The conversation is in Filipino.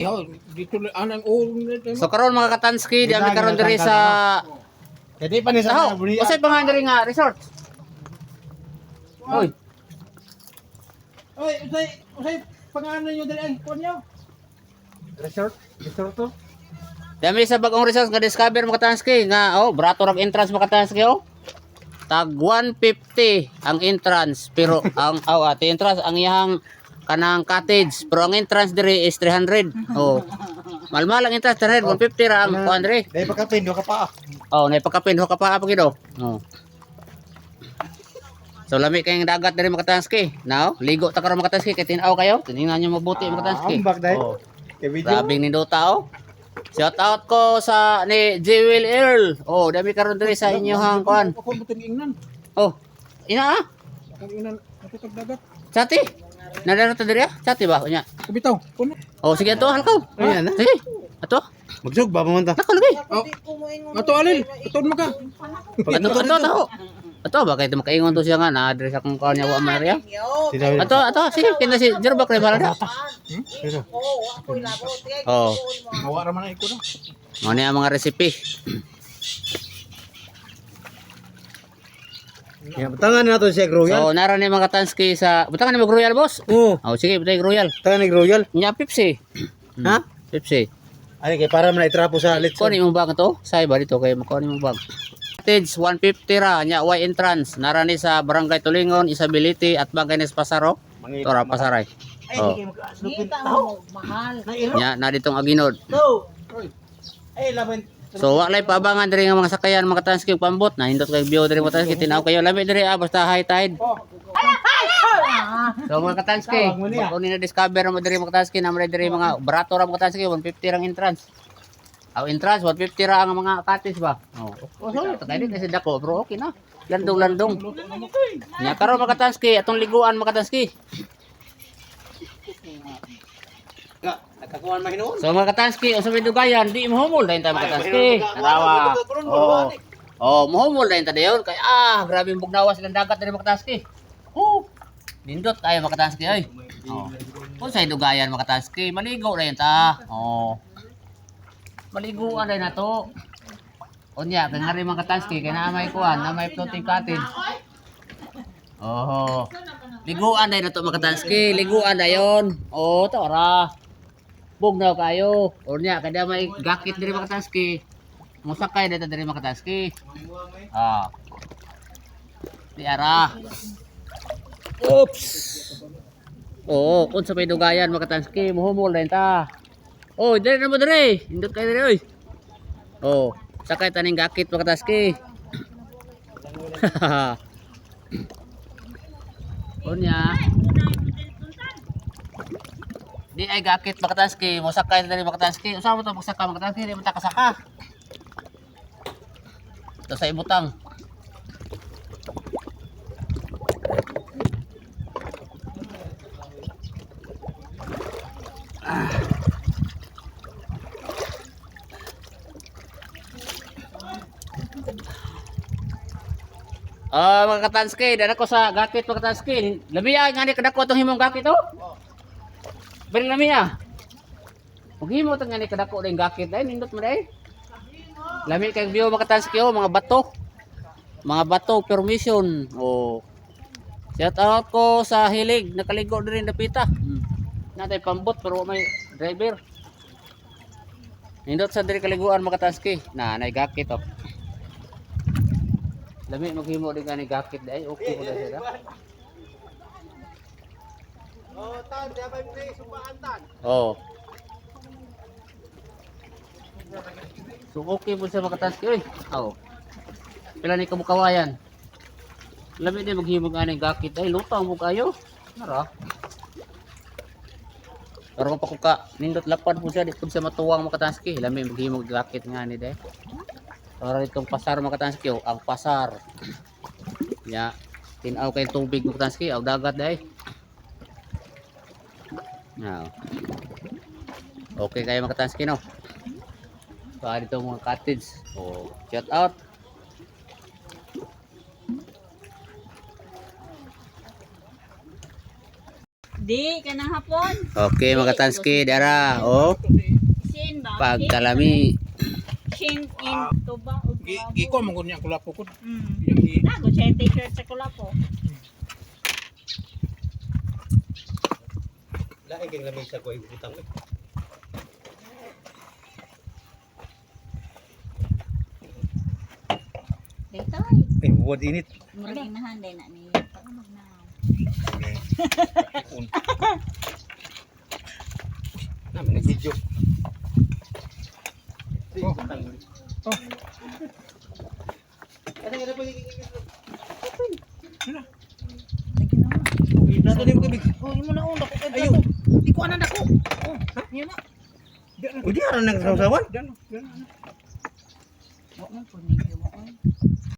Yo, dito anang ulo So karon mga katanski, di kami karon diri sa Jadi pa ni Oh, sa burian. usay pa nga diri nga resort. Oy, Oy, usay pangalan niyo dali ay kunyo. Resort to. dami sa bagong resort nga discover mga katanski nga brato rag entrance mga katanski Tag 150 ang entrance pero ang ate entrance ang iyang kanang cottage pero ang entrance diri is 300. Malmal ang entrance 300, 150 ra ang kuan diri. Dai pa kapin do ka pa. Naipakapin ho ka pa gido. So lami kayong dagat diri mga katanski. Now, ligo ta karon mga katanski kay tin-aw kayo. Tingnan niyo mabuti mga katanski. Ambak dai. Kay video. Grabing ni tao. Shout out ko sa ni Jewel Earl. Dami karon diri sa inyohang kuan. Ako mo ingnan. Ina Ang ingnan ako dagat. Chati. Nadara ta diri Chati ba unya? Kubitaw. Kuno. Sige ato halkaw. Ayan na. Sige. Ato. Magsug ba mo ta? Nako lagi. Ato alil. Ato mo ka. Ato ba kay makaingon to siya nga na address akong kuan niya wa Maria. Sinabi. Ato sige kina si Jerba kay balada. Pero Mawa ra man ay kuno. Mo ni ang mga recipe. ya butangan na to si Royal. So nara ni mga tanski sa butangan ni mag Royal boss. Sige butay Royal. Butangan ni Royal. Nya Pepsi. Ha? Pepsi. Ani kay para man itrapo sa let's. Kunin mo bag to? Say ba dito kay makunin mo bag. Cottage 150 ra nya way entrance nara ni sa Barangay Tulingon, Isability at Bagay sa Pasaro. Tora Pasaray. Mahal. Nya na ditong Aginod. Ay laban. So walay paabangan diri nga mga sakayan mga tanski ug pambot na hindot kay view diri mga tanski tinaw kayo lami diri basta high tide. So mga katanski, kung na-discover mo diri mga katanski na diri mga barato ra mga katanski 150 rang entrance. Entrance 150 ra ang mga cottage ba. So tagay din kasi dako bro okay na. Landong-landong. Nya karon mga katanski atong liguan mga katanski. Nakakuan mahinuon. So mga katanski, sa dugayan di mo humol dayon ta mga katanski. Narawa. Mohumol dayon ta dayon kay grabe yung bugnawa silang dagat diri mga katanski. Nindot tayo mga katanski ay. Kung sa dugayan mga katanski, maligo dayon ta. Maliguan dayon na to. Unya kay ngari mga katanski kay naa may kuan, na may floating cottage. Liguan dayon na to mga katanski, liguan dayon. Tora. Bugnaw kayo. Unya kada may gakit diri mga katanski. Musakay dito diri mga katanski. Di ara. Oops. Kung sa may dugayan mga katanski, muhumol dayon ta. Diri na mo diri. Indot kay diri oy. Sakay taning gakit mga katanski. Unya. Di ay gakit mga katanski, mo sakay diri mga katanski. Usa mo to magsaka mga katanski, di mo ta kasaka. Ito sa ibutang. Mga katanski, dala ko sa gakit mga katanski. Labiya nga ni kadako tong himong gakit Beri lami Mughimo tang ngani kadako ding gakit dai nindot mo dai. Lami kay view mga katanski mga bato. Mga bato permission. Shout out ko sa hilig nakaligo diri dapita. Natay pambot pero may driver. Nindot sa diri kaliguan mga katanski. Nay gakit Lami mughimo ding ngani gakit dai okay ko dai sada. Tan, dabay pre subaantan. So okay po sa mga katanski oy. Pila ni kabukawayan. Lami din maghimog ani gakit ay lutang mo kayo. Nara. Karon pa ko ka nindot lapad po siya di pud sa matuwang mga katanski. Lami maghimog gakit nga ni day. Para itong pasar mga katanski ang pasar. Ya, tinaw kay tubig mga katanski ang dagat day. Okay kayo mga katanski no. Baka dito mga cottage. Shout out. Di, kanang hapon. Okay, mga Tanski, dara. Oh, Sin ba? pagkalami. Shin in tuba o Giko mo ko niya kulapo ko. Mm. Yang gi. Nago siya yung t-shirt sa kulapo. Lain kang lamesa ko ibutang. Dito Eh, buat init. murag inahanday na ni pagmag na. Naman video. Oh. Oh. Ano nga pa Nato ni mo kabig. Oh, imo na una ko. Ayo. Di ko anan ako. Oh, ha? Niya na. Udi ara nang sasawan. Diyan. Wa man po ni mo.